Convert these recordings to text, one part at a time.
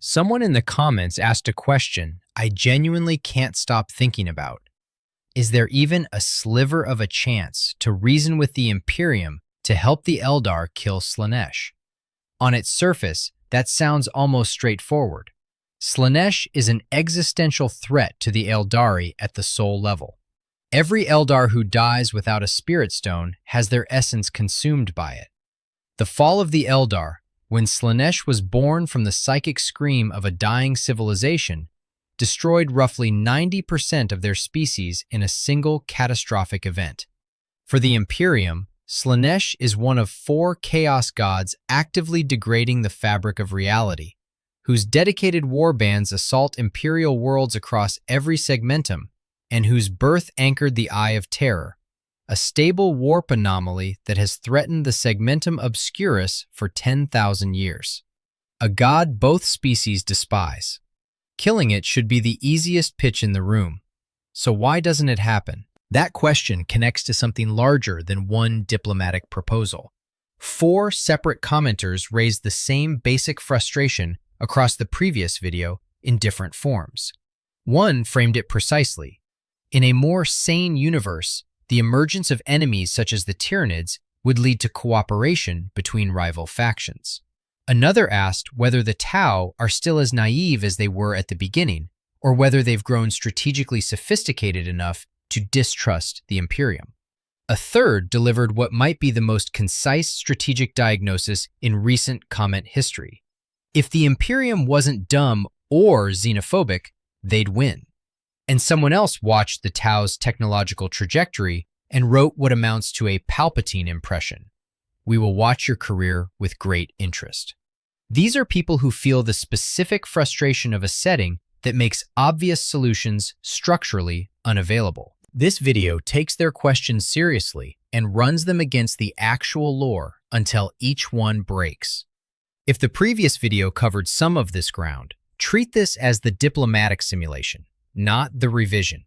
Someone in the comments asked a question I genuinely can't stop thinking about. Is there even a sliver of a chance to reason with the Imperium to help the Eldar kill Slaanesh? On its surface, that sounds almost straightforward. Slaanesh is an existential threat to the Eldari at the soul level. Every Eldar who dies without a spirit stone has their essence consumed by it. The fall of the Eldar, when Slaanesh was born from the psychic scream of a dying civilization, destroyed roughly 90% of their species in a single catastrophic event. For the Imperium, Slaanesh is one of 4 chaos gods actively degrading the fabric of reality, whose dedicated warbands assault imperial worlds across every segmentum, and whose birth anchored the Eye of Terror, a stable warp anomaly that has threatened the segmentum obscurus for 10,000 years. A god both species despise. Killing it should be the easiest pitch in the room. So why doesn't it happen? That question connects to something larger than one diplomatic proposal. 4 separate commenters raised the same basic frustration across the previous video in different forms. One framed it precisely. In a more sane universe, the emergence of enemies such as the Tyranids would lead to cooperation between rival factions. Another asked whether the Tau are still as naive as they were at the beginning, or whether they've grown strategically sophisticated enough to distrust the Imperium. A third delivered what might be the most concise strategic diagnosis in recent comment history. If the Imperium wasn't dumb or xenophobic, they'd win. And someone else watched the Tau's technological trajectory and wrote what amounts to a Palpatine impression. We will watch your career with great interest. These are people who feel the specific frustration of a setting that makes obvious solutions structurally unavailable. This video takes their questions seriously and runs them against the actual lore until each one breaks. If the previous video covered some of this ground, treat this as the diplomatic simulation, not the revision.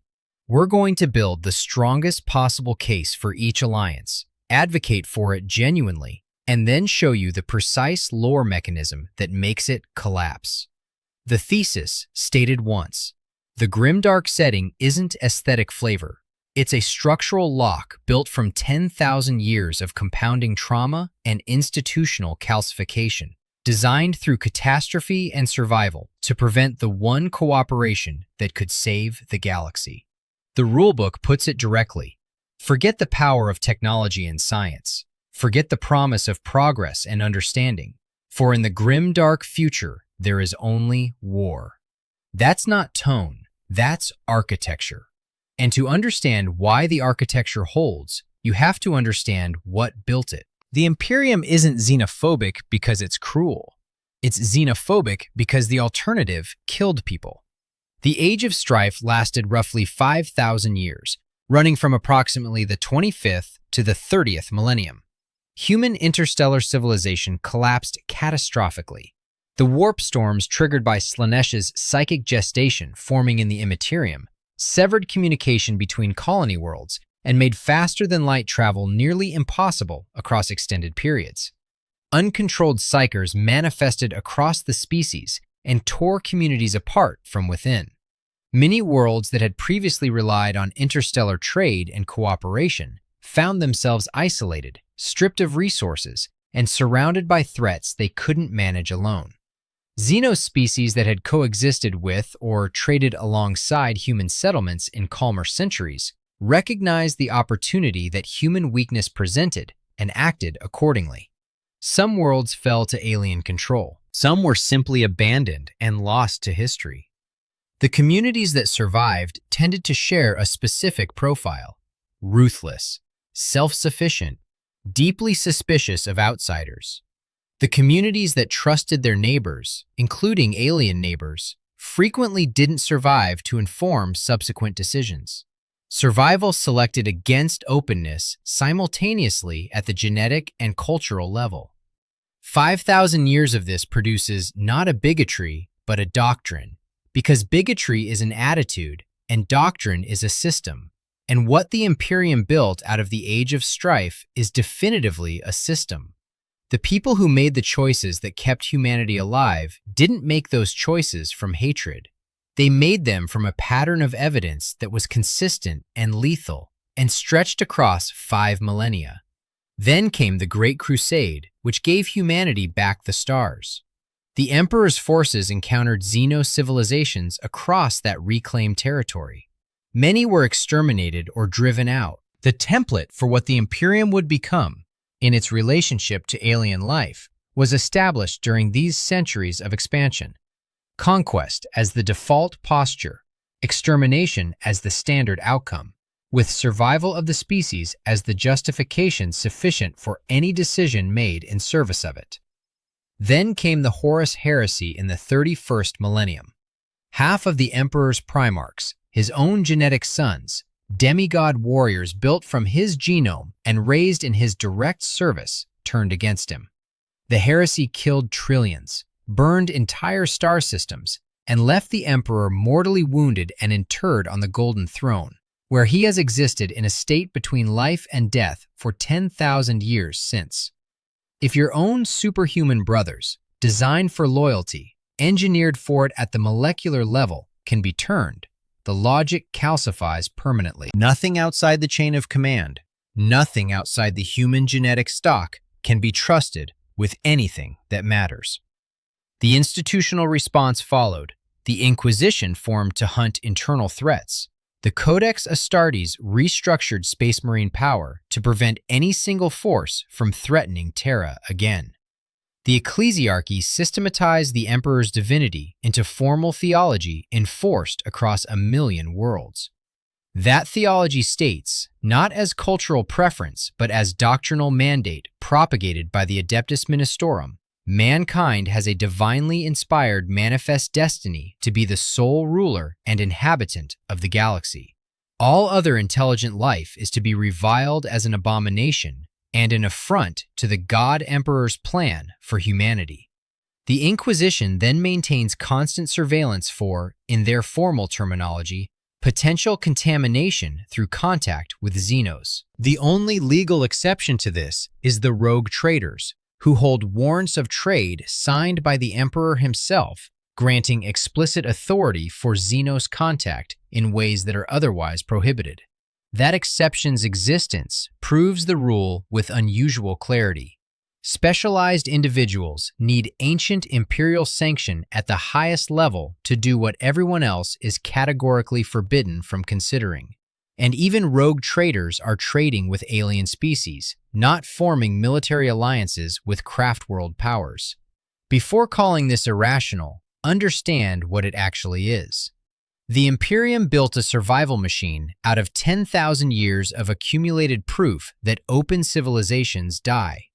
We're going to build the strongest possible case for each alliance, advocate for it genuinely, and then show you the precise lore mechanism that makes it collapse. The thesis, stated once, the grimdark setting isn't aesthetic flavor. It's a structural lock built from 10,000 years of compounding trauma and institutional calcification, designed through catastrophe and survival to prevent the one cooperation that could save the galaxy. The rulebook puts it directly. Forget the power of technology and science. Forget the promise of progress and understanding. For in the grim dark future, there is only war. That's not tone, that's architecture. And to understand why the architecture holds, you have to understand what built it. The Imperium isn't xenophobic because it's cruel. It's xenophobic because the alternative killed people. The Age of Strife lasted roughly 5,000 years, running from approximately the 25th to the 30th millennium. Human interstellar civilization collapsed catastrophically. The warp storms triggered by Slaanesh's psychic gestation forming in the Imperium severed communication between colony worlds and made faster-than-light travel nearly impossible across extended periods. Uncontrolled psychers manifested across the species and tore communities apart from within. Many worlds that had previously relied on interstellar trade and cooperation found themselves isolated, stripped of resources, and surrounded by threats they couldn't manage alone. Xenospecies that had coexisted with or traded alongside human settlements in calmer centuries recognized the opportunity that human weakness presented and acted accordingly. Some worlds fell to alien control. Some were simply abandoned and lost to history. The communities that survived tended to share a specific profile: ruthless, self-sufficient, deeply suspicious of outsiders. The communities that trusted their neighbors, including alien neighbors, frequently didn't survive to inform subsequent decisions. Survival selected against openness simultaneously at the genetic and cultural level. 5,000 years of this produces not a bigotry, but a doctrine, because bigotry is an attitude and doctrine is a system. And what the Imperium built out of the Age of Strife is definitively a system. The people who made the choices that kept humanity alive didn't make those choices from hatred. They made them from a pattern of evidence that was consistent and lethal and stretched across 5 millennia. Then came the Great Crusade, which gave humanity back the stars. The Emperor's forces encountered Xeno civilizations across that reclaimed territory. Many were exterminated or driven out. The template for what the Imperium would become in its relationship to alien life was established during these centuries of expansion. Conquest as the default posture, extermination as the standard outcome, with survival of the species as the justification sufficient for any decision made in service of it. Then came the Horus Heresy in the 31st millennium. Half of the Emperor's Primarchs, his own genetic sons, demigod warriors built from his genome and raised in his direct service, turned against him. The heresy killed trillions, burned entire star systems, and left the Emperor mortally wounded and interred on the Golden Throne, where he has existed in a state between life and death for 10,000 years since. If your own superhuman brothers, designed for loyalty, engineered for it at the molecular level, can be turned, the logic calcifies permanently. Nothing outside the chain of command, nothing outside the human genetic stock can be trusted with anything that matters. The institutional response followed. The Inquisition formed to hunt internal threats. The Codex Astartes restructured Space Marine power to prevent any single force from threatening Terra again. The Ecclesiarchy systematized the Emperor's divinity into formal theology enforced across 1,000,000 worlds. That theology states, not as cultural preference, but as doctrinal mandate propagated by the Adeptus Ministorum, mankind has a divinely inspired manifest destiny to be the sole ruler and inhabitant of the galaxy. All other intelligent life is to be reviled as an abomination and an affront to the God-Emperor's plan for humanity. The Inquisition then maintains constant surveillance for, in their formal terminology, potential contamination through contact with Xenos. The only legal exception to this is the rogue traders, who hold warrants of trade signed by the Emperor himself, granting explicit authority for Xenos contact in ways that are otherwise prohibited. That exception's existence proves the rule with unusual clarity. Specialized individuals need ancient imperial sanction at the highest level to do what everyone else is categorically forbidden from considering. And even rogue traders are trading with alien species, not forming military alliances with craft-world powers. Before calling this irrational, understand what it actually is. The Imperium built a survival machine out of 10,000 years of accumulated proof that open civilizations die.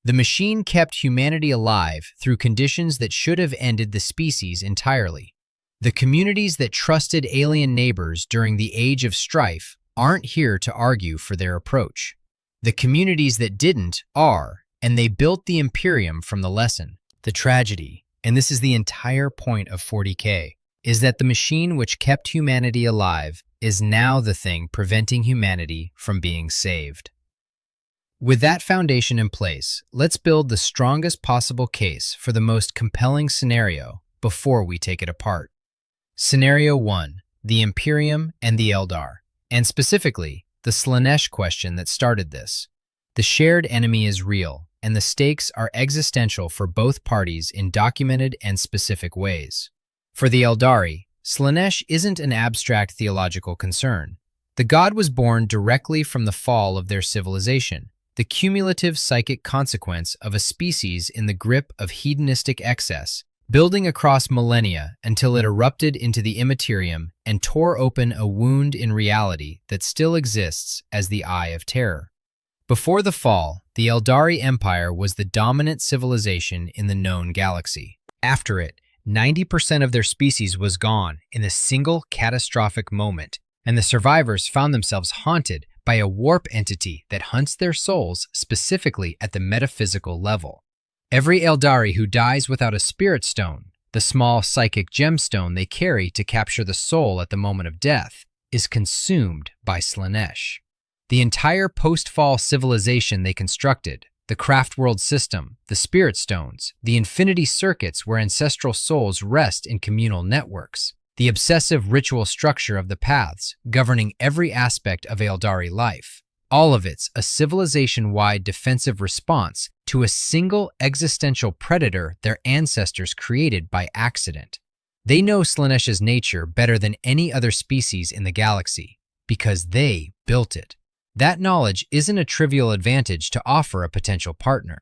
The machine kept humanity alive through conditions that should have ended the species entirely. The communities that trusted alien neighbors during the Age of Strife aren't here to argue for their approach. The communities that didn't are, and they built the Imperium from the lesson. The tragedy, and this is the entire point of 40K, is that the machine which kept humanity alive is now the thing preventing humanity from being saved. With that foundation in place, let's build the strongest possible case for the most compelling scenario before we take it apart. Scenario 1, the Imperium and the Eldar, and specifically, the Slaanesh question that started this. The shared enemy is real, and the stakes are existential for both parties in documented and specific ways. For the Eldari, Slaanesh isn't an abstract theological concern. The god was born directly from the fall of their civilization, the cumulative psychic consequence of a species in the grip of hedonistic excess, building across millennia until it erupted into the immaterium and tore open a wound in reality that still exists as the Eye of Terror. Before the fall, the Eldari Empire was the dominant civilization in the known galaxy. After it, 90% of their species was gone in a single catastrophic moment, and the survivors found themselves haunted by a warp entity that hunts their souls specifically at the metaphysical level. Every Eldari who dies without a spirit stone, the small psychic gemstone they carry to capture the soul at the moment of death, is consumed by Slaanesh. The entire post-fall civilization they constructed, the craft world system, the spirit stones, the infinity circuits where ancestral souls rest in communal networks, the obsessive ritual structure of the paths governing every aspect of Eldari life. All of it's a civilization-wide defensive response to a single existential predator their ancestors created by accident. They know Slaanesh's nature better than any other species in the galaxy because they built it. That knowledge isn't a trivial advantage to offer a potential partner.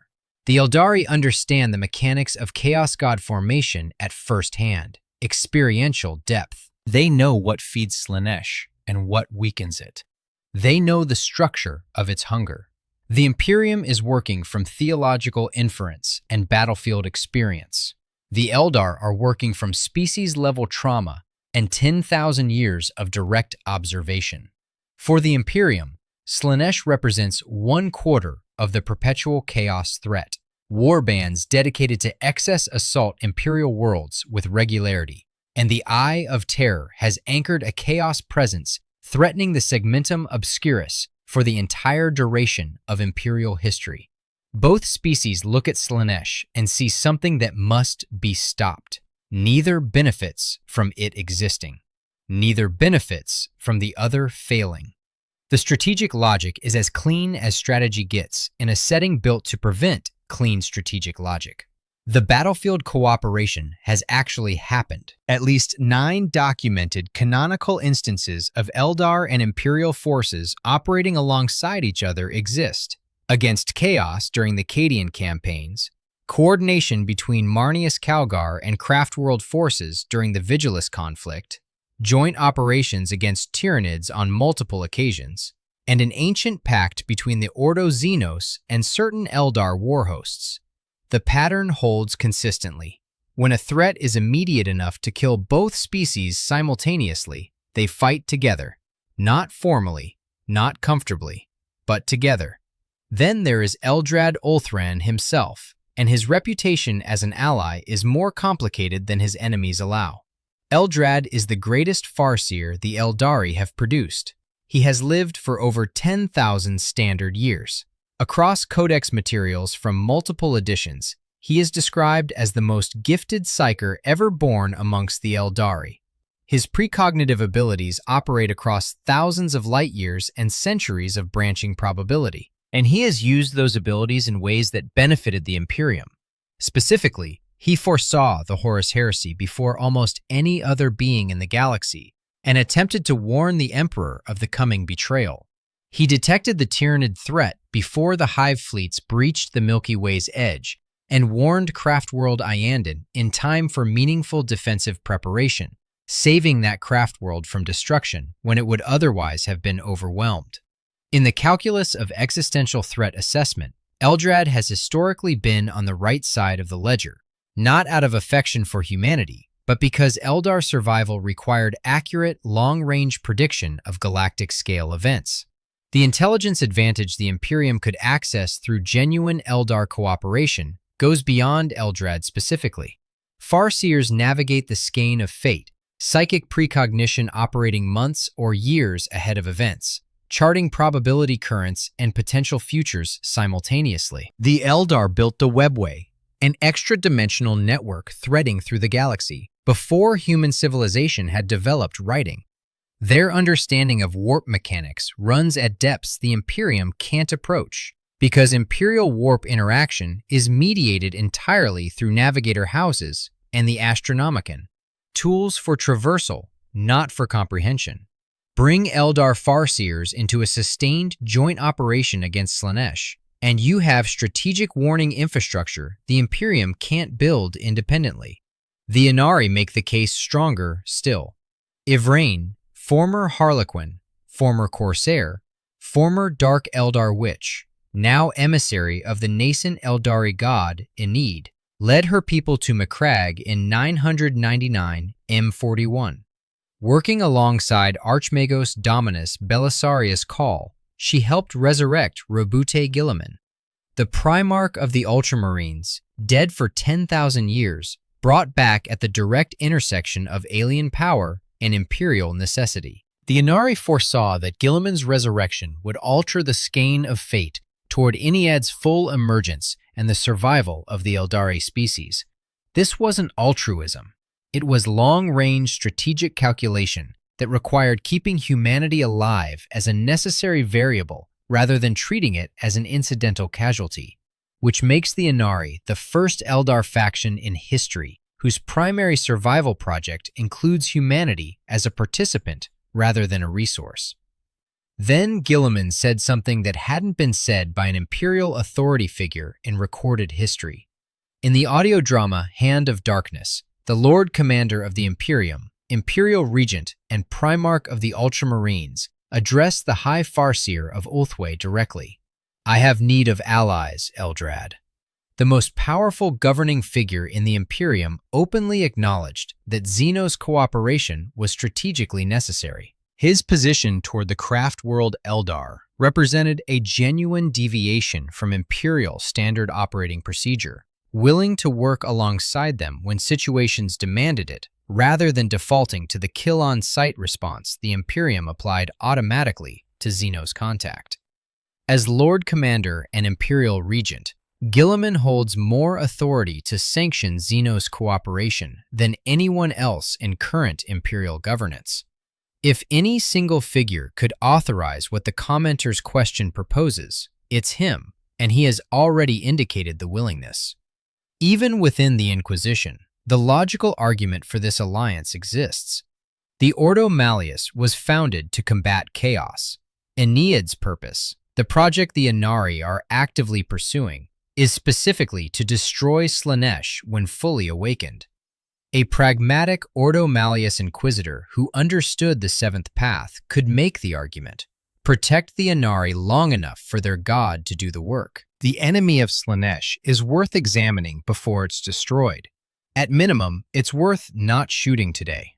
The Eldari understand the mechanics of Chaos God formation at first hand, experiential depth. They know what feeds Slaanesh and what weakens it. They know the structure of its hunger. The Imperium is working from theological inference and battlefield experience. The Eldar are working from species-level trauma and 10,000 years of direct observation. For the Imperium, Slaanesh represents 1/4 of the perpetual chaos threat. Warbands dedicated to excess assault Imperial worlds with regularity, and the Eye of Terror has anchored a chaos presence threatening the segmentum obscurus for the entire duration of Imperial history. Both species look at Slaanesh and see something that must be stopped. Neither benefits from it existing. Neither benefits from the other failing. The strategic logic is as clean as strategy gets in a setting built to prevent clean strategic logic. The battlefield cooperation has actually happened. At least 9 documented canonical instances of Eldar and Imperial forces operating alongside each other exist. Against Chaos during the Cadian campaigns, coordination between Marneus Calgar and Craftworld forces during the Vigilus conflict, joint operations against Tyranids on multiple occasions, and an ancient pact between the Ordo Xenos and certain Eldar warhosts. The pattern holds consistently. When a threat is immediate enough to kill both species simultaneously, they fight together. Not formally, not comfortably, but together. Then there is Eldrad Ulthran himself, and his reputation as an ally is more complicated than his enemies allow. Eldrad is the greatest Farseer the Eldari have produced. He has lived for over 10,000 standard years. Across codex materials from multiple editions, he is described as the most gifted psyker ever born amongst the Eldari. His precognitive abilities operate across thousands of light years and centuries of branching probability, and he has used those abilities in ways that benefited the Imperium. Specifically, he foresaw the Horus Heresy before almost any other being in the galaxy and attempted to warn the Emperor of the coming betrayal. He detected the Tyranid threat before the Hive fleets breached the Milky Way's edge and warned Craftworld Iyanden in time for meaningful defensive preparation, saving that Craftworld from destruction when it would otherwise have been overwhelmed. In the calculus of existential threat assessment, Eldrad has historically been on the right side of the ledger, not out of affection for humanity, but because Eldar survival required accurate, long-range prediction of galactic-scale events. The intelligence advantage the Imperium could access through genuine Eldar cooperation goes beyond Eldrad specifically. Farseers navigate the skein of fate, psychic precognition operating months or years ahead of events, charting probability currents and potential futures simultaneously. The Eldar built the Webway, an extra-dimensional network threading through the galaxy, before human civilization had developed writing. Their understanding of warp mechanics runs at depths the Imperium can't approach, because Imperial warp interaction is mediated entirely through navigator houses and the Astronomicon, tools for traversal, not for comprehension. Bring Eldar Farseers into a sustained joint operation against Slaanesh, and you have strategic warning infrastructure the Imperium can't build independently. The Inari make the case stronger still. Ivrain, former Harlequin, former Corsair, former Dark Eldar Witch, now emissary of the nascent Eldari god, Enid, led her people to Macragge in 999 M41. Working alongside Archmagos Dominus Belisarius Call, she helped resurrect Robute Gilliman. The Primarch of the Ultramarines, dead for 10,000 years, brought back at the direct intersection of alien power and imperial necessity. The Inari foresaw that Gilliman's resurrection would alter the skein of fate toward Ennead's full emergence and the survival of the Eldari species. This wasn't altruism. It was long-range strategic calculation that required keeping humanity alive as a necessary variable rather than treating it as an incidental casualty, which makes the Inari the first Eldar faction in history whose primary survival project includes humanity as a participant rather than a resource. Then Guilliman said something that hadn't been said by an Imperial authority figure in recorded history. In the audio drama Hand of Darkness, the Lord Commander of the Imperium, Imperial Regent, and Primarch of the Ultramarines addressed the High Farseer of Ulthwé directly. "I have need of allies, Eldrad." The most powerful governing figure in the Imperium openly acknowledged that Xeno's cooperation was strategically necessary. His position toward the craft world Eldar represented a genuine deviation from Imperial standard operating procedure, willing to work alongside them when situations demanded it, rather than defaulting to the kill-on-sight response the Imperium applied automatically to Xeno's contact. As Lord Commander and Imperial Regent, Guilliman holds more authority to sanction Xeno's cooperation than anyone else in current Imperial governance. If any single figure could authorize what the commenter's question proposes, it's him, and he has already indicated the willingness. Even within the Inquisition, the logical argument for this alliance exists. The Ordo Malleus was founded to combat chaos. Ennead's purpose, the project the Inari are actively pursuing, is specifically to destroy Slaanesh when fully awakened. A pragmatic Ordo Malleus Inquisitor who understood the Seventh Path could make the argument: protect the Inari long enough for their god to do the work. The enemy of Slaanesh is worth examining before it's destroyed. At minimum, it's worth not shooting today.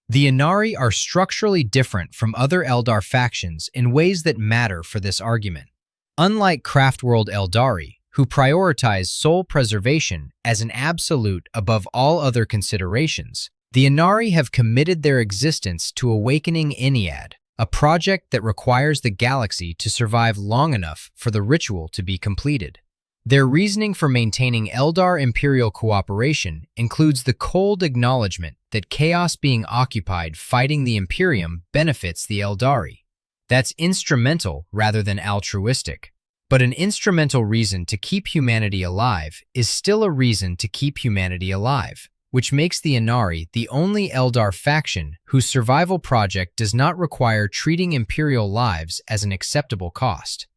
The Inari are structurally different from other Eldar factions in ways that matter for this argument. Unlike Craftworld Eldari, who prioritize soul preservation as an absolute above all other considerations, the Inari have committed their existence to awakening Ennead, a project that requires the galaxy to survive long enough for the ritual to be completed. Their reasoning for maintaining Eldar-Imperial cooperation includes the cold acknowledgement that chaos being occupied fighting the Imperium benefits the Eldari. That's instrumental rather than altruistic. But an instrumental reason to keep humanity alive is still a reason to keep humanity alive, which makes the Inari the only Eldar faction whose survival project does not require treating Imperial lives as an acceptable cost.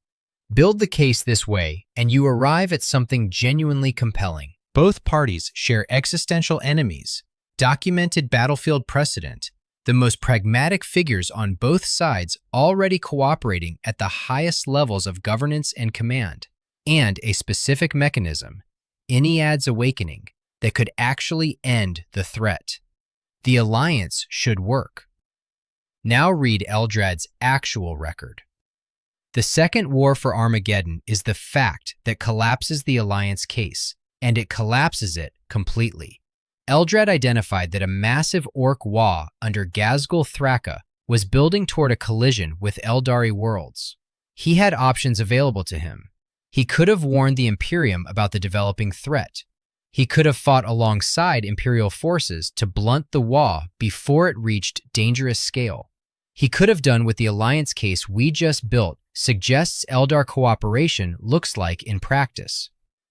Build the case this way, and you arrive at something genuinely compelling. Both parties share existential enemies, documented battlefield precedent, the most pragmatic figures on both sides already cooperating at the highest levels of governance and command, and a specific mechanism, Ennead's awakening, that could actually end the threat. The alliance should work. Now read Eldrad's actual record. The Second War for Armageddon is the fact that collapses the alliance case, and it collapses it completely. Eldrad identified that a massive orc Waaagh under Ghazghkull Thraka was building toward a collision with Eldari worlds. He had options available to him. He could have warned the Imperium about the developing threat. He could have fought alongside Imperial forces to blunt the Waaagh before it reached dangerous scale. He could have done what the alliance case we just built suggests Eldar cooperation looks like in practice.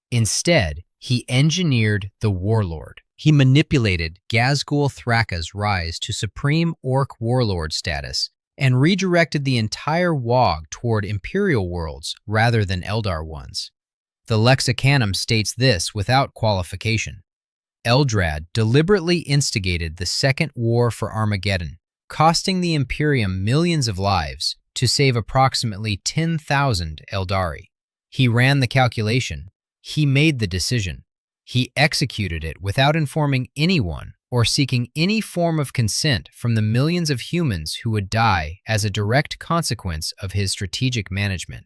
Instead, he engineered the Warlord. He manipulated Ghazghkull Thraka's rise to supreme orc warlord status and redirected the entire Waaagh toward Imperial worlds rather than Eldar ones. The Lexicanum states this without qualification. Eldrad deliberately instigated the Second War for Armageddon, costing the Imperium millions of lives to save approximately 10,000 Eldari. He ran the calculation. He made the decision. He executed it without informing anyone or seeking any form of consent from the millions of humans who would die as a direct consequence of his strategic management.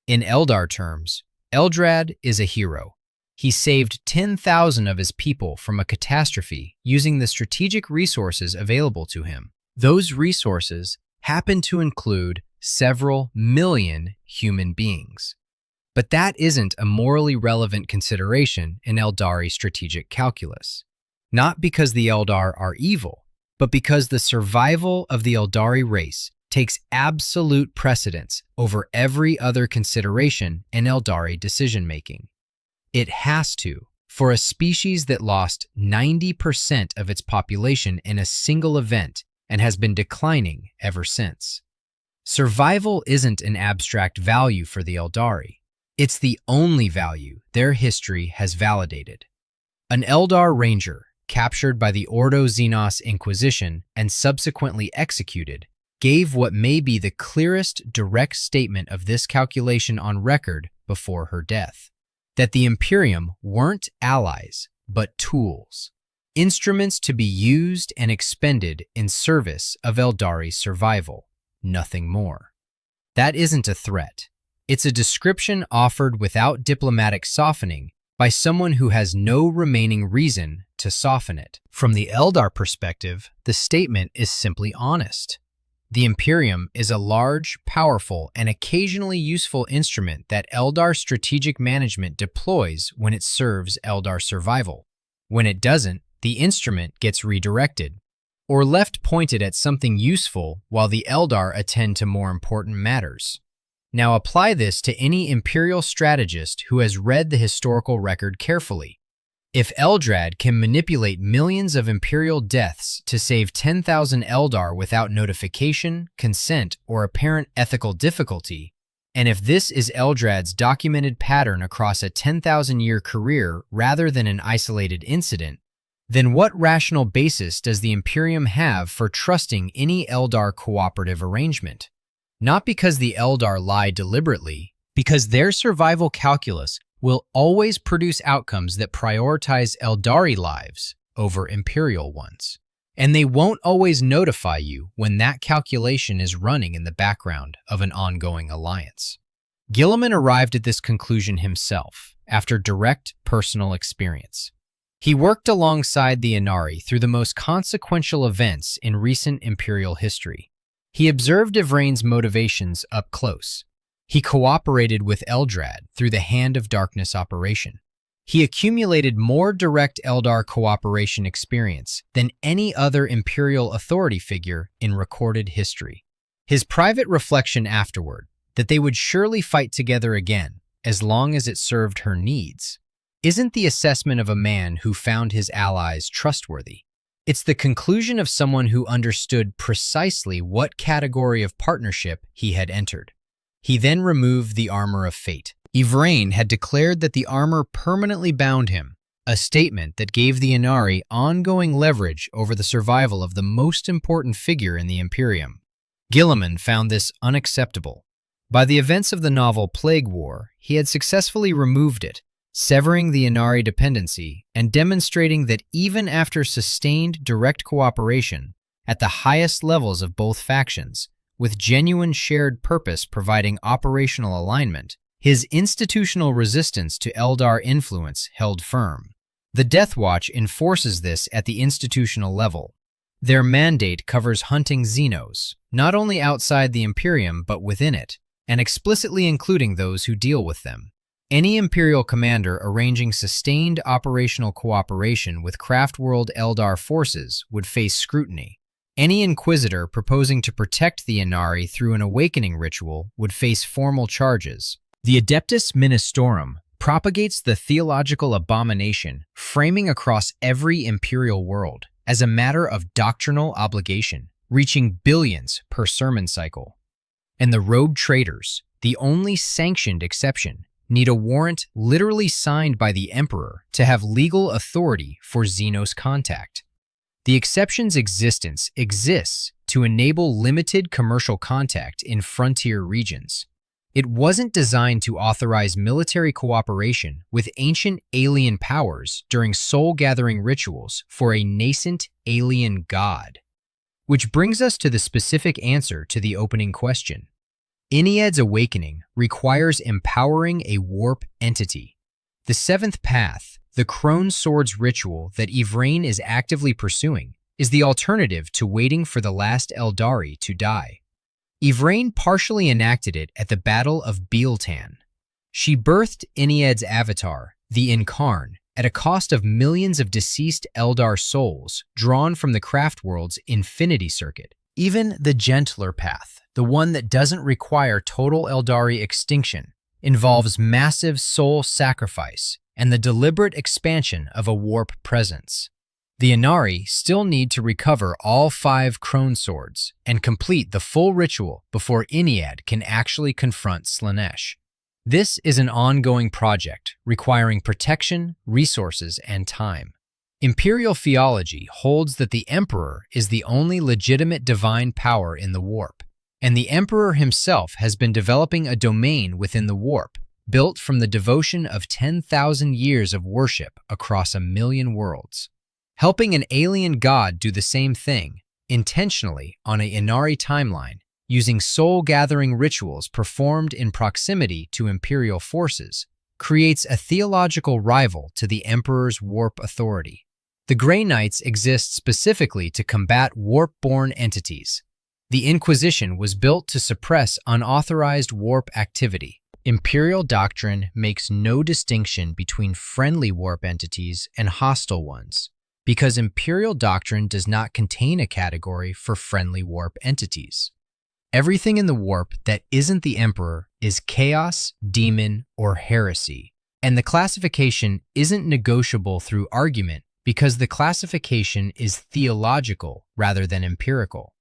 In Eldar terms, Eldrad is a hero. He saved 10,000 of his people from a catastrophe using the strategic resources available to him. Those resources happen to include several million human beings. But that isn't a morally relevant consideration in Eldari strategic calculus. Not because the Eldar are evil, but because the survival of the Eldari race takes absolute precedence over every other consideration in Eldari decision-making. It has to, for a species that lost 90% of its population in a single event and has been declining ever since. Survival isn't an abstract value for the Eldari. It's the only value their history has validated. An Eldar ranger, captured by the Ordo Xenos Inquisition and subsequently executed, gave what may be the clearest direct statement of this calculation on record before her death: that the Imperium weren't allies, but tools, instruments to be used and expended in service of Eldari's survival, nothing more. That isn't a threat. It's a description offered without diplomatic softening by someone who has no remaining reason to soften it. From the Eldar perspective, the statement is simply honest. The Imperium is a large, powerful, and occasionally useful instrument that Eldar strategic management deploys when it serves Eldar survival. When it doesn't, the instrument gets redirected, or left pointed at something useful while the Eldar attend to more important matters. Now apply this to any Imperial strategist who has read the historical record carefully. If Eldrad can manipulate millions of Imperial deaths to save 10,000 Eldar without notification, consent, or apparent ethical difficulty, and if this is Eldrad's documented pattern across a 10,000-year career rather than an isolated incident, then what rational basis does the Imperium have for trusting any Eldar cooperative arrangement? Not because the Eldar lie deliberately, because their survival calculus will always produce outcomes that prioritize Eldari lives over Imperial ones. And they won't always notify you when that calculation is running in the background of an ongoing alliance. Guilliman arrived at this conclusion himself, after direct personal experience. He worked alongside the Inari through the most consequential events in recent Imperial history. He observed Yvrane's motivations up close. He cooperated with Eldrad through the Hand of Darkness operation. He accumulated more direct Eldar cooperation experience than any other Imperial authority figure in recorded history. His private reflection afterward, that they would surely fight together again as long as it served her needs, isn't the assessment of a man who found his allies trustworthy. It's the conclusion of someone who understood precisely what category of partnership he had entered. He then removed the armor of fate. Yvrane had declared that the armor permanently bound him, a statement that gave the Inari ongoing leverage over the survival of the most important figure in the Imperium. Guilliman found this unacceptable. By the events of the novel Plague War, he had successfully removed it, severing the Inari dependency and demonstrating that even after sustained direct cooperation at the highest levels of both factions, with genuine shared purpose providing operational alignment, his institutional resistance to Eldar influence held firm. The Death Watch enforces this at the institutional level. Their mandate covers hunting Xenos, not only outside the Imperium but within it, and explicitly including those who deal with them. Any Imperial commander arranging sustained operational cooperation with Craftworld Eldar forces would face scrutiny. Any Inquisitor proposing to protect the Inari through an awakening ritual would face formal charges. The Adeptus Ministorum propagates the theological abomination, framing across every Imperial world as a matter of doctrinal obligation, reaching billions per sermon cycle. And the robed traders, the only sanctioned exception, need a warrant literally signed by the Emperor to have legal authority for Xenos contact. The exception's existence exists to enable limited commercial contact in frontier regions. It wasn't designed to authorize military cooperation with ancient alien powers during soul-gathering rituals for a nascent alien god. Which brings us to the specific answer to the opening question. Ennead's awakening requires empowering a warp entity. The seventh path, the Crone Swords ritual that Yvrane is actively pursuing, is the alternative to waiting for the last Eldari to die. Yvrane partially enacted it at the Battle of Bealtan. She birthed Ennead's avatar, the Incarn, at a cost of millions of deceased Eldar souls drawn from the Craftworld's infinity circuit. Even the gentler path, the one that doesn't require total Eldari extinction, involves massive soul sacrifice and the deliberate expansion of a warp presence. The Inari still need to recover all 5 Crone Swords and complete the full ritual before Ennead can actually confront Slaanesh. This is an ongoing project requiring protection, resources, and time. Imperial theology holds that the Emperor is the only legitimate divine power in the warp, and the Emperor himself has been developing a domain within the warp, built from the devotion of 10,000 years of worship across 1,000,000 worlds. Helping an alien god do the same thing, intentionally on a Inari timeline, using soul-gathering rituals performed in proximity to Imperial forces, creates a theological rival to the Emperor's warp authority. The Grey Knights exist specifically to combat warp-born entities. The Inquisition was built to suppress unauthorized warp activity. Imperial doctrine makes no distinction between friendly warp entities and hostile ones, because Imperial doctrine does not contain a category for friendly warp entities. Everything in the warp that isn't the Emperor is chaos, demon, or heresy, and the classification isn't negotiable through argument because the classification is theological rather than empirical.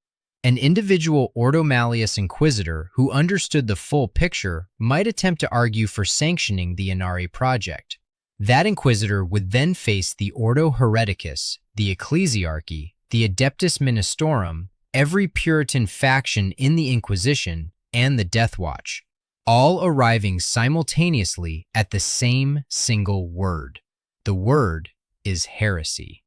An individual Ordo Malleus Inquisitor who understood the full picture might attempt to argue for sanctioning the Inari project. That Inquisitor would then face the Ordo Hereticus, the Ecclesiarchy, the Adeptus Ministorum, every Puritan faction in the Inquisition, and the Death Watch, all arriving simultaneously at the same single word. The word is heresy.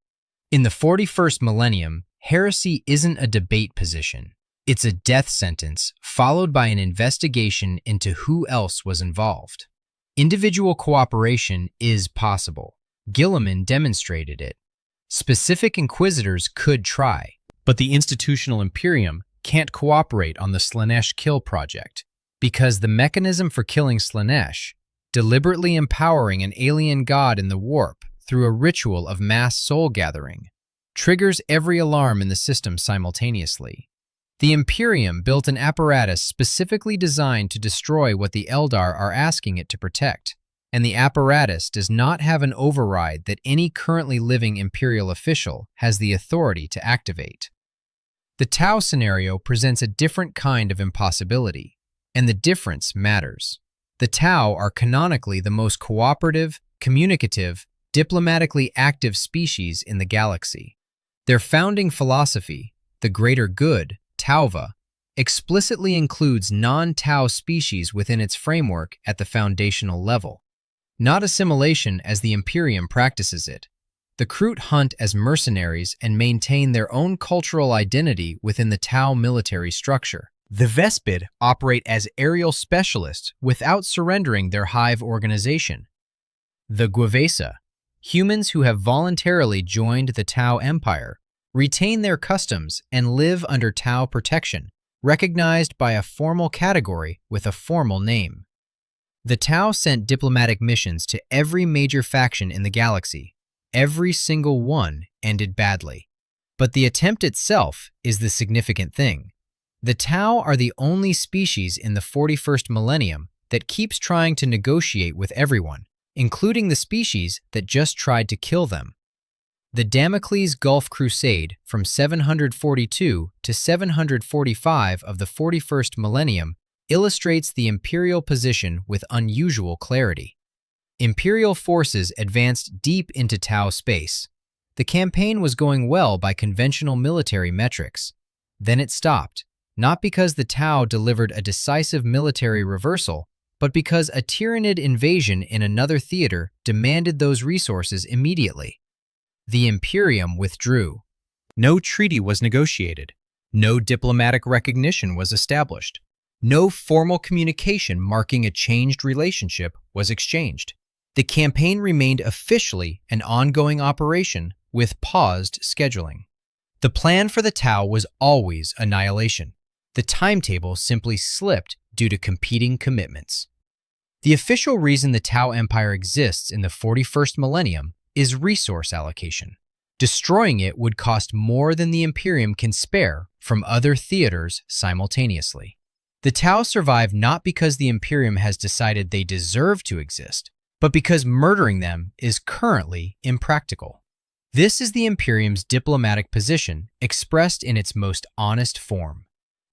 In the 41st millennium, heresy isn't a debate position. It's a death sentence followed by an investigation into who else was involved. Individual cooperation is possible. Guilliman demonstrated it. Specific Inquisitors could try, but the institutional Imperium can't cooperate on the Slaanesh kill project because the mechanism for killing Slaanesh, deliberately empowering an alien god in the warp through a ritual of mass soul gathering, triggers every alarm in the system simultaneously. The Imperium built an apparatus specifically designed to destroy what the Eldar are asking it to protect, and the apparatus does not have an override that any currently living Imperial official has the authority to activate. The Tau scenario presents a different kind of impossibility, and the difference matters. The Tau are canonically the most cooperative, communicative, diplomatically active species in the galaxy. Their founding philosophy, the greater good, Tauva, explicitly includes non-Tau species within its framework at the foundational level. Not assimilation as the Imperium practices it. The Kroot hunt as mercenaries and maintain their own cultural identity within the Tau military structure. The Vespid operate as aerial specialists without surrendering their hive organization. The Guevesa, humans who have voluntarily joined the Tau Empire, retain their customs and live under Tau protection, recognized by a formal category with a formal name. The Tau sent diplomatic missions to every major faction in the galaxy. Every single one ended badly. But the attempt itself is the significant thing. The Tau are the only species in the 41st millennium that keeps trying to negotiate with everyone, including the species that just tried to kill them. The Damocles Gulf Crusade from 742 to 745 of the 41st millennium illustrates the Imperial position with unusual clarity. Imperial forces advanced deep into Tau space. The campaign was going well by conventional military metrics. Then it stopped, not because the Tau delivered a decisive military reversal, but because a Tyranid invasion in another theater demanded those resources immediately. The Imperium withdrew. No treaty was negotiated. No diplomatic recognition was established. No formal communication marking a changed relationship was exchanged. The campaign remained officially an ongoing operation with paused scheduling. The plan for the Tau was always annihilation. The timetable simply slipped due to competing commitments. The official reason the Tao Empire exists in the 41st millennium is resource allocation. Destroying it would cost more than the Imperium can spare from other theaters simultaneously. The Tao survive not because the Imperium has decided they deserve to exist, but because murdering them is currently impractical. This is the Imperium's diplomatic position expressed in its most honest form.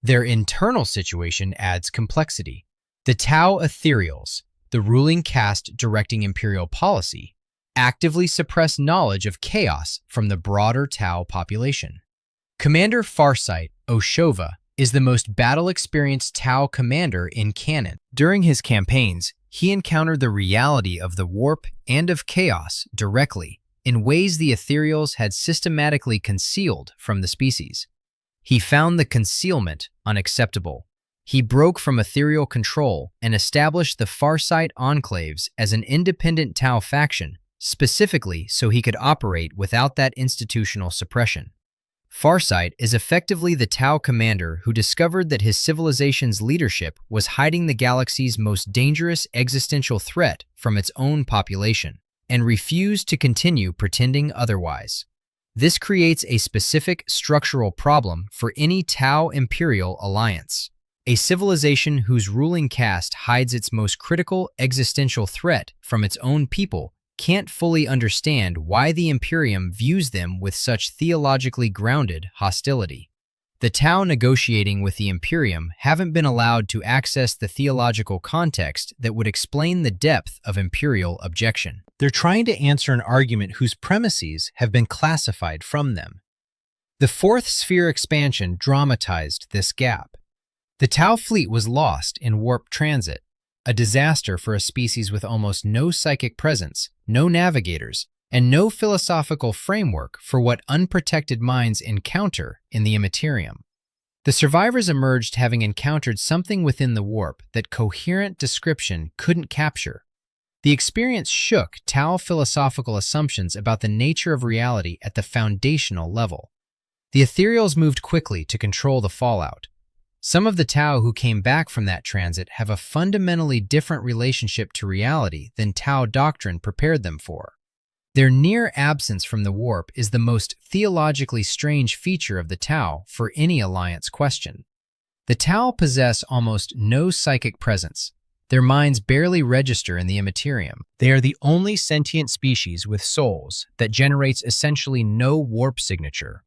Their internal situation adds complexity. The Tao Ethereals, the ruling caste directing Imperial policy, actively suppress knowledge of chaos from the broader Tao population. Commander Farsight Oshova is the most battle-experienced Tao commander in canon. During his campaigns, he encountered the reality of the warp and of chaos directly, in ways the Ethereals had systematically concealed from the species. He found the concealment unacceptable. He broke from ethereal control and established the Farsight Enclaves as an independent Tao faction, specifically so he could operate without that institutional suppression. Farsight is effectively the Tao commander who discovered that his civilization's leadership was hiding the galaxy's most dangerous existential threat from its own population, and refused to continue pretending otherwise. This creates a specific structural problem for any Tao Imperial alliance. A civilization whose ruling caste hides its most critical existential threat from its own people can't fully understand why the Imperium views them with such theologically grounded hostility. The Tao negotiating with the Imperium haven't been allowed to access the theological context that would explain the depth of Imperial objection. They're trying to answer an argument whose premises have been classified from them. The fourth sphere expansion dramatized this gap. The Tau fleet was lost in warp transit, a disaster for a species with almost no psychic presence, no navigators, and no philosophical framework for what unprotected minds encounter in the Imperium. The survivors emerged having encountered something within the warp that coherent description couldn't capture. The experience shook Tau philosophical assumptions about the nature of reality at the foundational level. The Ethereals moved quickly to control the fallout. Some of the Tau who came back from that transit have a fundamentally different relationship to reality than Tau doctrine prepared them for. Their near absence from the warp is the most theologically strange feature of the Tau for any alliance question. The Tau possess almost no psychic presence. Their minds barely register in the Imperium. They are the only sentient species with souls that generates essentially no warp signature.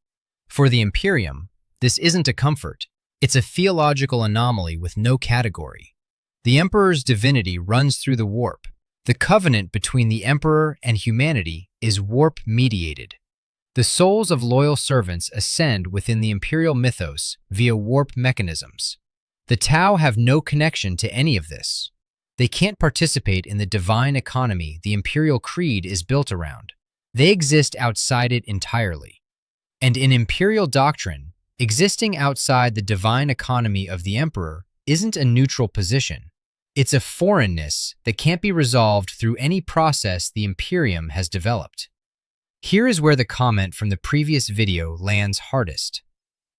For the Imperium, this isn't a comfort. It's a theological anomaly with no category. The Emperor's divinity runs through the warp. The covenant between the Emperor and humanity is warp-mediated. The souls of loyal servants ascend within the Imperial mythos via warp mechanisms. The Tau have no connection to any of this. They can't participate in the divine economy the Imperial Creed is built around. They exist outside it entirely. And in Imperial doctrine, existing outside the divine economy of the Emperor isn't a neutral position. It's a foreignness that can't be resolved through any process the Imperium has developed. Here is where the comment from the previous video lands hardest.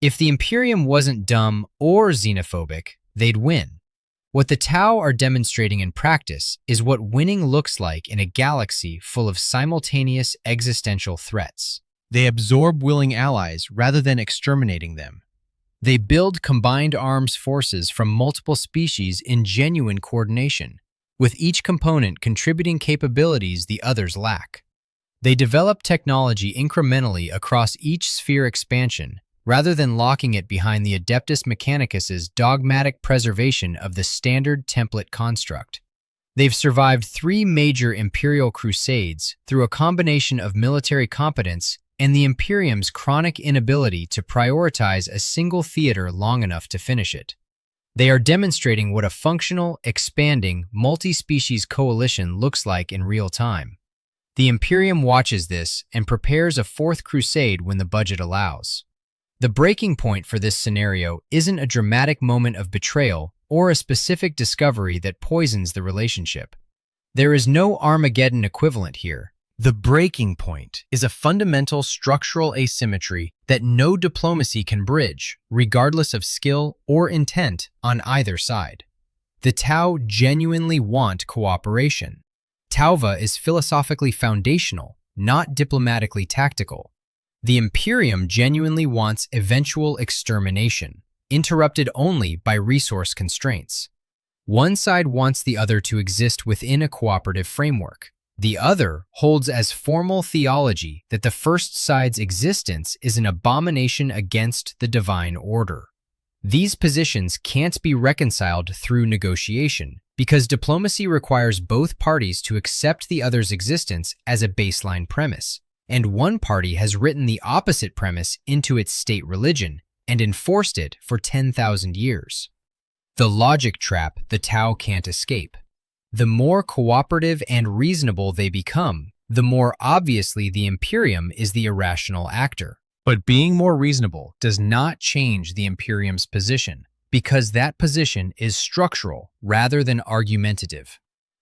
If the Imperium wasn't dumb or xenophobic, they'd win. What the Tau are demonstrating in practice is what winning looks like in a galaxy full of simultaneous existential threats. They absorb willing allies rather than exterminating them. They build combined arms forces from multiple species in genuine coordination, with each component contributing capabilities the others lack. They develop technology incrementally across each sphere expansion, rather than locking it behind the Adeptus Mechanicus's dogmatic preservation of the standard template construct. They've survived 3 major Imperial crusades through a combination of military competence and the Imperium's chronic inability to prioritize a single theater long enough to finish it. They are demonstrating what a functional, expanding, multi-species coalition looks like in real time. The Imperium watches this and prepares a 4th crusade when the budget allows. The breaking point for this scenario isn't a dramatic moment of betrayal or a specific discovery that poisons the relationship. There is no Armageddon equivalent here. The breaking point is a fundamental structural asymmetry that no diplomacy can bridge, regardless of skill or intent on either side. The Tau genuinely want cooperation. Tauva is philosophically foundational, not diplomatically tactical. The Imperium genuinely wants eventual extermination, interrupted only by resource constraints. One side wants the other to exist within a cooperative framework. The other holds as formal theology that the first side's existence is an abomination against the divine order. These positions can't be reconciled through negotiation because diplomacy requires both parties to accept the other's existence as a baseline premise, and one party has written the opposite premise into its state religion and enforced it for 10,000 years. The logic trap the Tau can't escape. The more cooperative and reasonable they become, the more obviously the Imperium is the irrational actor. But being more reasonable does not change the Imperium's position, because that position is structural rather than argumentative.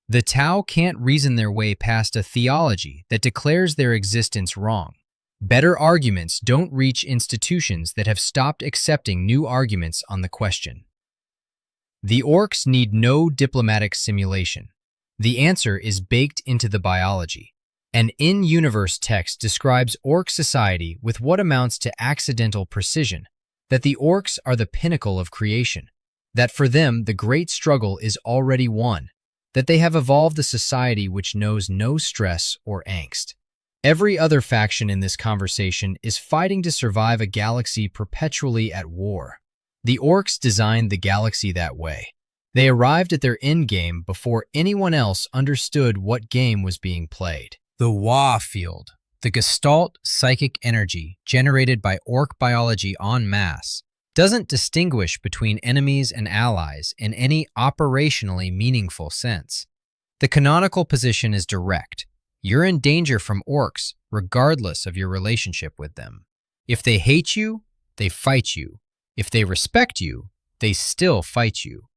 The Tau can't reason their way past a theology that declares their existence wrong. Better arguments don't reach institutions that have stopped accepting new arguments on the question. The orcs need no diplomatic simulation. The answer is baked into the biology. An in-universe text describes orc society with what amounts to accidental precision, that the orcs are the pinnacle of creation, that for them the great struggle is already won, that they have evolved a society which knows no stress or angst. Every other faction in this conversation is fighting to survive a galaxy perpetually at war. The orcs designed the galaxy that way. They arrived at their endgame before anyone else understood what game was being played. The Wa field, the Gestalt psychic energy generated by orc biology en masse, doesn't distinguish between enemies and allies in any operationally meaningful sense. The canonical position is direct. You're in danger from orcs regardless of your relationship with them. If they hate you, they fight you. If they respect you, they still fight you.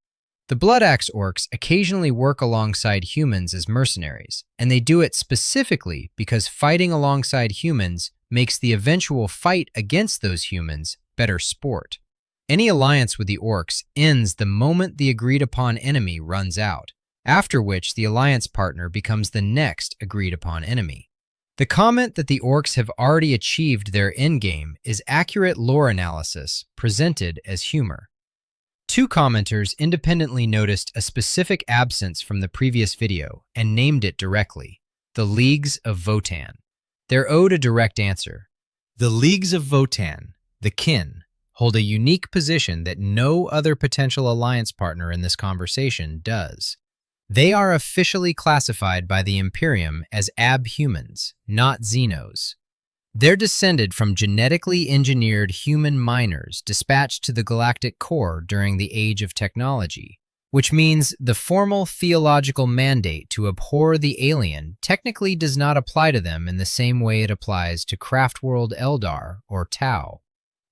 The Blood Axe orcs occasionally work alongside humans as mercenaries, and they do it specifically because fighting alongside humans makes the eventual fight against those humans better sport. Any alliance with the orcs ends the moment the agreed-upon enemy runs out, after which the alliance partner becomes the next agreed-upon enemy. The comment that the orcs have already achieved their endgame is accurate lore analysis presented as humor. Two commenters independently noticed a specific absence from the previous video and named it directly, the Leagues of Votan. They're owed a direct answer. The Leagues of Votan, the kin, hold a unique position that no other potential alliance partner in this conversation does. They are officially classified by the Imperium as abhumans, not xenos. They're descended from genetically engineered human miners dispatched to the galactic core during the Age of Technology, which means the formal theological mandate to abhor the alien technically does not apply to them in the same way it applies to Craftworld Eldar or Tau.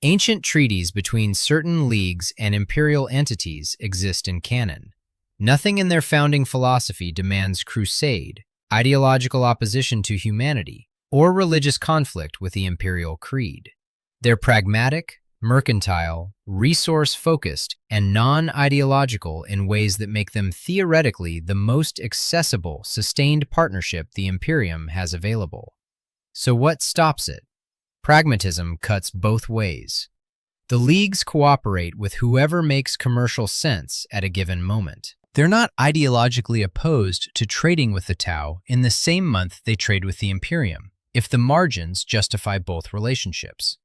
Ancient treaties between certain leagues and imperial entities exist in canon. Nothing in their founding philosophy demands crusade, ideological opposition to humanity, or religious conflict with the imperial creed. They're pragmatic, mercantile, resource-focused, and non-ideological in ways that make them theoretically the most accessible, sustained partnership the Imperium has available. So what stops it? Pragmatism cuts both ways. The leagues cooperate with whoever makes commercial sense at a given moment. They're not ideologically opposed to trading with the Tau in the same month they trade with the Imperium, if the margins justify both relationships.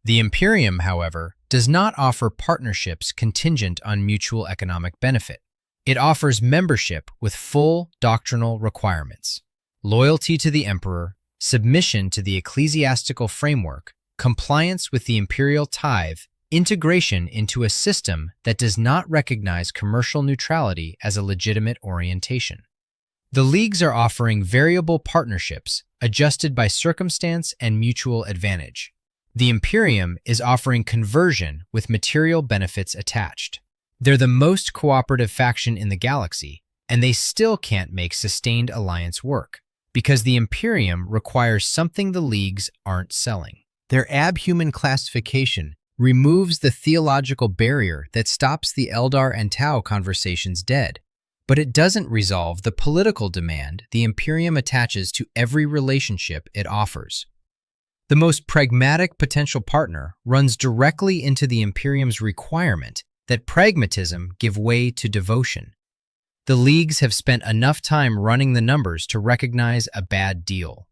The Imperium, however, does not offer partnerships contingent on mutual economic benefit. It offers membership with full doctrinal requirements: loyalty to the Emperor, submission to the ecclesiastical framework, compliance with the imperial tithe, integration into a system that does not recognize commercial neutrality as a legitimate orientation. The leagues are offering variable partnerships adjusted by circumstance and mutual advantage. The Imperium is offering conversion with material benefits attached. They're the most cooperative faction in the galaxy, and they still can't make sustained alliance work, because the Imperium requires something the leagues aren't selling. Their abhuman classification removes the theological barrier that stops the Eldar and Tau conversations dead. But it doesn't resolve the political demand the Imperium attaches to every relationship it offers. The most pragmatic potential partner runs directly into the Imperium's requirement that pragmatism give way to devotion. The leagues have spent enough time running the numbers to recognize a bad deal.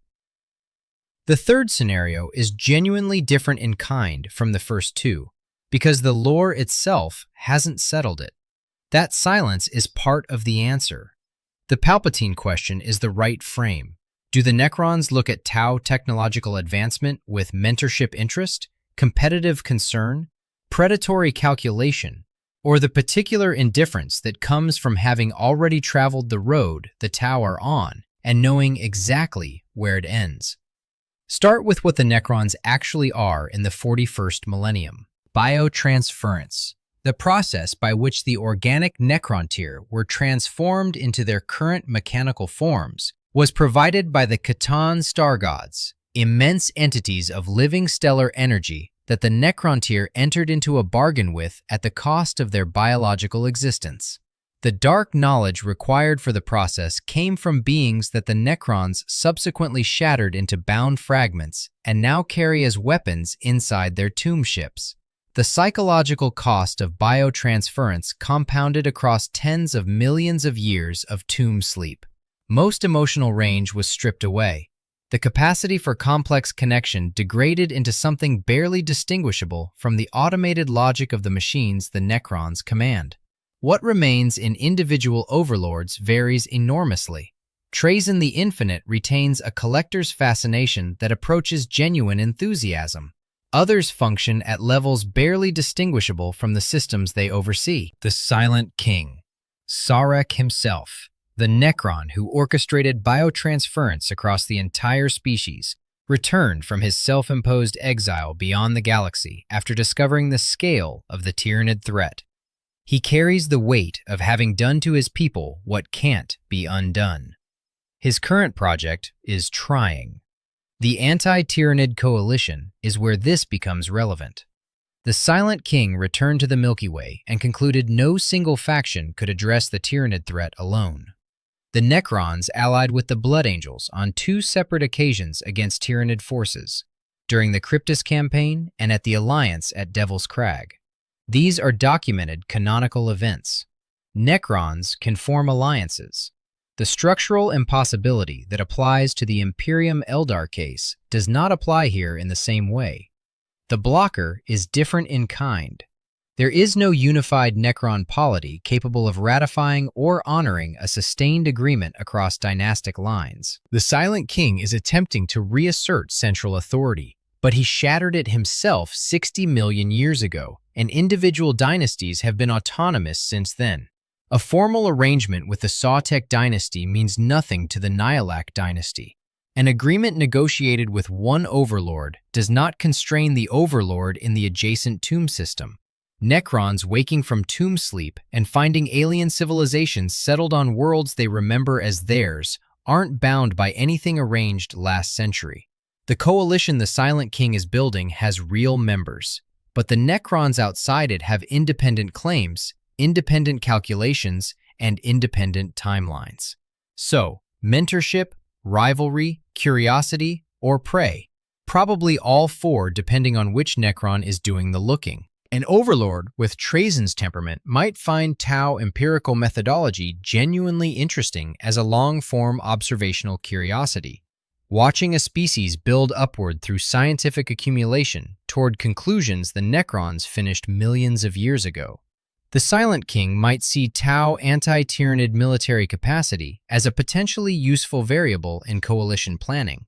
The third scenario is genuinely different in kind from the first two, because the lore itself hasn't settled it. That silence is part of the answer. The Palpatine question is the right frame. Do the Necrons look at Tau technological advancement with mentorship interest, competitive concern, predatory calculation, or the particular indifference that comes from having already traveled the road the Tau are on and knowing exactly where it ends? Start with what the Necrons actually are in the 41st millennium. Biotransference, the process by which the organic Necrontyr were transformed into their current mechanical forms, was provided by the Catan star gods, immense entities of living stellar energy that the Necrontyr entered into a bargain with at the cost of their biological existence. The dark knowledge required for the process came from beings that the Necrons subsequently shattered into bound fragments and now carry as weapons inside their tomb ships. The psychological cost of biotransference compounded across tens of millions of years of tomb sleep. Most emotional range was stripped away. The capacity for complex connection degraded into something barely distinguishable from the automated logic of the machines the Necrons command. What remains in individual overlords varies enormously. Trazyn the Infinite retains a collector's fascination that approaches genuine enthusiasm. Others function at levels barely distinguishable from the systems they oversee. The Silent King, Sarek himself, the Necron who orchestrated biotransference across the entire species, returned from his self-imposed exile beyond the galaxy after discovering the scale of the Tyranid threat. He carries the weight of having done to his people what can't be undone. His current project is trying. The anti-Tyranid coalition is where this becomes relevant. The Silent King returned to the Milky Way and concluded no single faction could address the Tyranid threat alone. The Necrons allied with the Blood Angels on two separate occasions against Tyranid forces, during the Cryptus campaign and at the Alliance at Devil's Crag. These are documented canonical events. Necrons can form alliances. The structural impossibility that applies to the Imperium Eldar case does not apply here in the same way. The blocker is different in kind. There is no unified Necron polity capable of ratifying or honoring a sustained agreement across dynastic lines. The Silent King is attempting to reassert central authority, but he shattered it himself 60 million years ago, and individual dynasties have been autonomous since then. A formal arrangement with the Sautek dynasty means nothing to the Nihilak dynasty. An agreement negotiated with one overlord does not constrain the overlord in the adjacent tomb system. Necrons waking from tomb sleep and finding alien civilizations settled on worlds they remember as theirs aren't bound by anything arranged last century. The coalition the Silent King is building has real members, but the Necrons outside it have independent claims, independent calculations, and independent timelines. So, mentorship, rivalry, curiosity, or prey? Probably all four depending on which Necron is doing the looking. An overlord with Trazyn's temperament might find Tau empirical methodology genuinely interesting as a long-form observational curiosity, watching a species build upward through scientific accumulation toward conclusions the Necrons finished millions of years ago. The Silent King might see Tau anti-Tyranid military capacity as a potentially useful variable in coalition planning.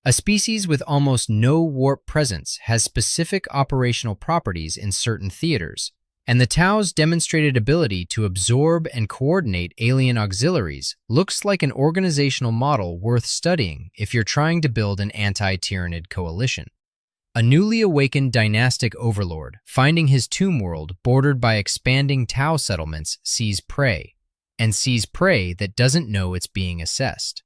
A species with almost no warp presence has specific operational properties in certain theaters, and the Tau's demonstrated ability to absorb and coordinate alien auxiliaries looks like an organizational model worth studying if you're trying to build an anti-Tyranid coalition. A newly awakened dynastic overlord, finding his tomb world bordered by expanding Tau settlements, sees prey, and sees prey that doesn't know it's being assessed.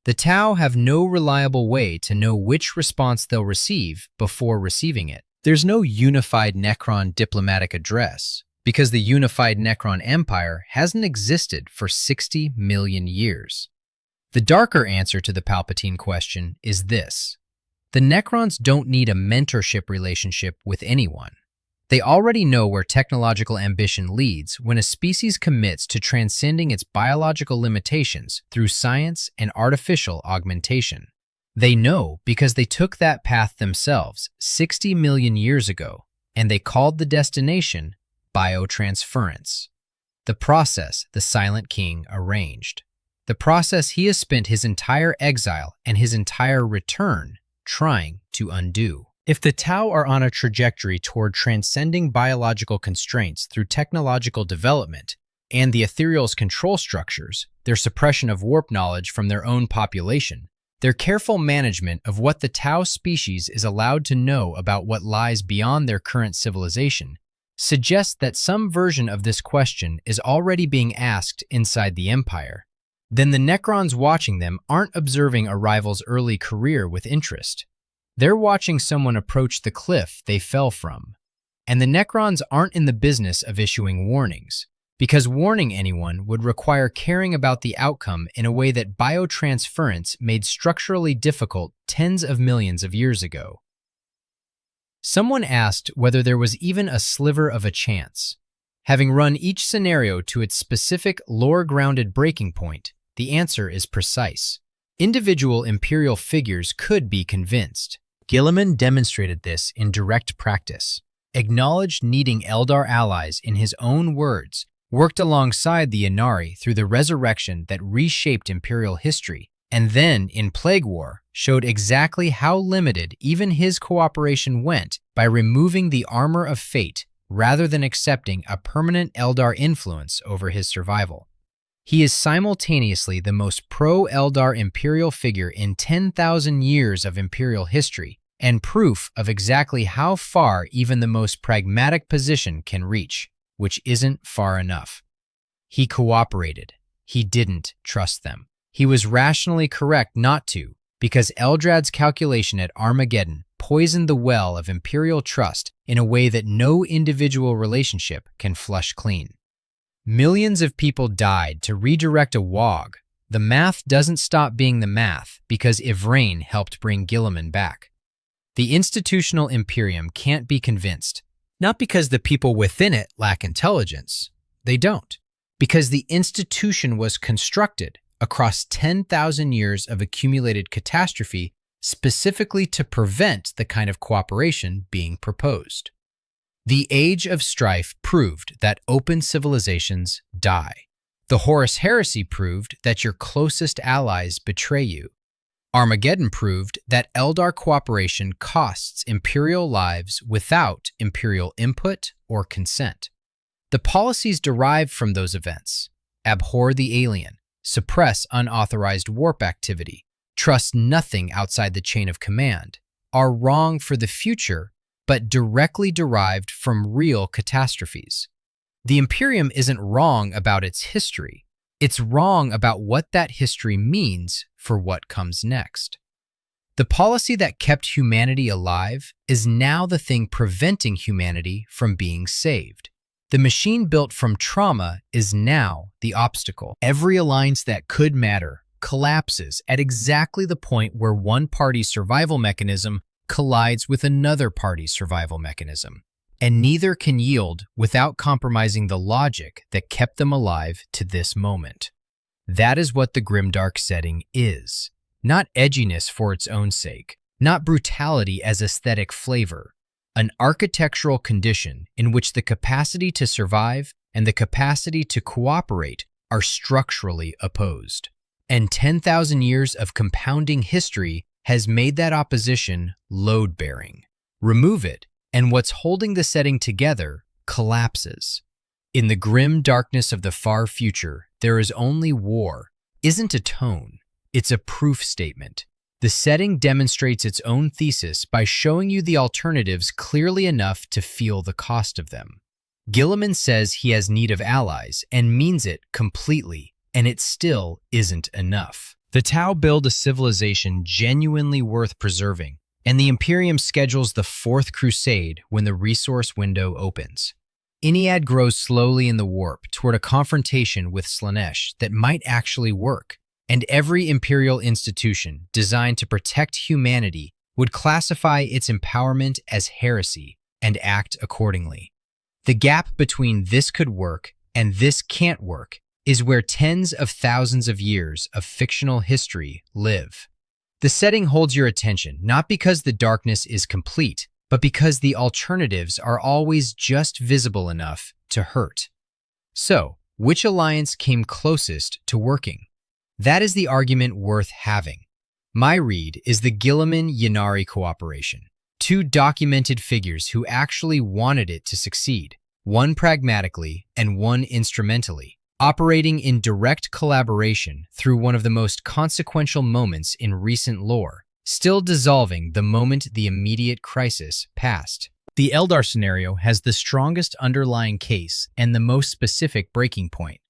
The Tau have no reliable way to know which response they'll receive before receiving it. There's no unified Necron diplomatic address, because the unified Necron Empire hasn't existed for 60 million years. The darker answer to the Palpatine question is this. The Necrons don't need a mentorship relationship with anyone. They already know where technological ambition leads when a species commits to transcending its biological limitations through science and artificial augmentation. They know because they took that path themselves 60 million years ago, and they called the destination biotransference. The process the Silent King arranged. The process he has spent his entire exile and his entire return trying to undo. If the Tau are on a trajectory toward transcending biological constraints through technological development and the Ethereal's control structures, their suppression of warp knowledge from their own population, their careful management of what the Tau species is allowed to know about what lies beyond their current civilization, suggests that some version of this question is already being asked inside the Empire. Then the Necrons watching them aren't observing a rival's early career with interest. They're watching someone approach the cliff they fell from. And the Necrons aren't in the business of issuing warnings, because warning anyone would require caring about the outcome in a way that biotransference made structurally difficult tens of millions of years ago. Someone asked whether there was even a sliver of a chance. Having run each scenario to its specific lore-grounded breaking point, the answer is precise. Individual Imperial figures could be convinced. Guilliman demonstrated this in direct practice. Acknowledged needing Eldar allies in his own words, worked alongside the Inari through the resurrection that reshaped Imperial history, and then, in Plague War, showed exactly how limited even his cooperation went by removing the armor of fate rather than accepting a permanent Eldar influence over his survival. He is simultaneously the most pro-Eldar Imperial figure in 10,000 years of Imperial history, and proof of exactly how far even the most pragmatic position can reach, which isn't far enough. He cooperated. He didn't trust them. He was rationally correct not to, because Eldrad's calculation at Armageddon poisoned the well of Imperial trust in a way that no individual relationship can flush clean. Millions of people died to redirect a WOG. The math doesn't stop being the math because Yvraine helped bring Guilliman back. The institutional Imperium can't be convinced, not because the people within it lack intelligence. They don't. Because the institution was constructed across 10,000 years of accumulated catastrophe specifically to prevent the kind of cooperation being proposed. The Age of Strife proved that open civilizations die. The Horus Heresy proved that your closest allies betray you. Armageddon proved that Eldar cooperation costs Imperial lives without Imperial input or consent. The policies derived from those events — abhor the alien, suppress unauthorized warp activity, trust nothing outside the chain of command — are wrong for the future but directly derived from real catastrophes. The Imperium isn't wrong about its history. It's wrong about what that history means for what comes next. The policy that kept humanity alive is now the thing preventing humanity from being saved. The machine built from trauma is now the obstacle. Every alliance that could matter collapses at exactly the point where one party's survival mechanism collides with another party's survival mechanism, and neither can yield without compromising the logic that kept them alive to this moment. That is what the grimdark setting is. Not edginess for its own sake, not brutality as aesthetic flavor, an architectural condition in which the capacity to survive and the capacity to cooperate are structurally opposed. And 10,000 years of compounding history has made that opposition load-bearing. Remove it, and what's holding the setting together collapses. In the grim darkness of the far future, there is only war. Isn't a tone. It's a proof statement. The setting demonstrates its own thesis by showing you the alternatives clearly enough to feel the cost of them. Guilliman says he has need of allies and means it completely, and it still isn't enough. The Tau build a civilization genuinely worth preserving, and the Imperium schedules the Fourth Crusade when the resource window opens. Iliad grows slowly in the warp toward a confrontation with Slaanesh that might actually work, and every imperial institution designed to protect humanity would classify its empowerment as heresy and act accordingly. The gap between this could work and this can't work is where tens of thousands of years of fictional history live. The setting holds your attention not because the darkness is complete, but because the alternatives are always just visible enough to hurt. So, which alliance came closest to working? That is the argument worth having. My read is the Guilliman-Yennari cooperation, two documented figures who actually wanted it to succeed, one pragmatically and one instrumentally, operating in direct collaboration through one of the most consequential moments in recent lore, still dissolving the moment the immediate crisis passed. The Eldar scenario has the strongest underlying case and the most specific breaking point.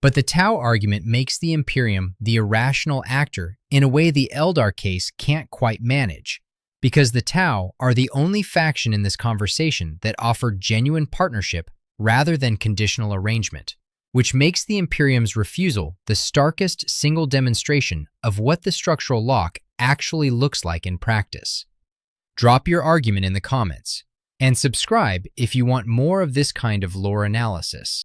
But the Tau argument makes the Imperium the irrational actor in a way the Eldar case can't quite manage, because the Tau are the only faction in this conversation that offered genuine partnership rather than conditional arrangement, which makes the Imperium's refusal the starkest single demonstration of what the structural lock actually looks like in practice. Drop your argument in the comments, and subscribe if you want more of this kind of lore analysis.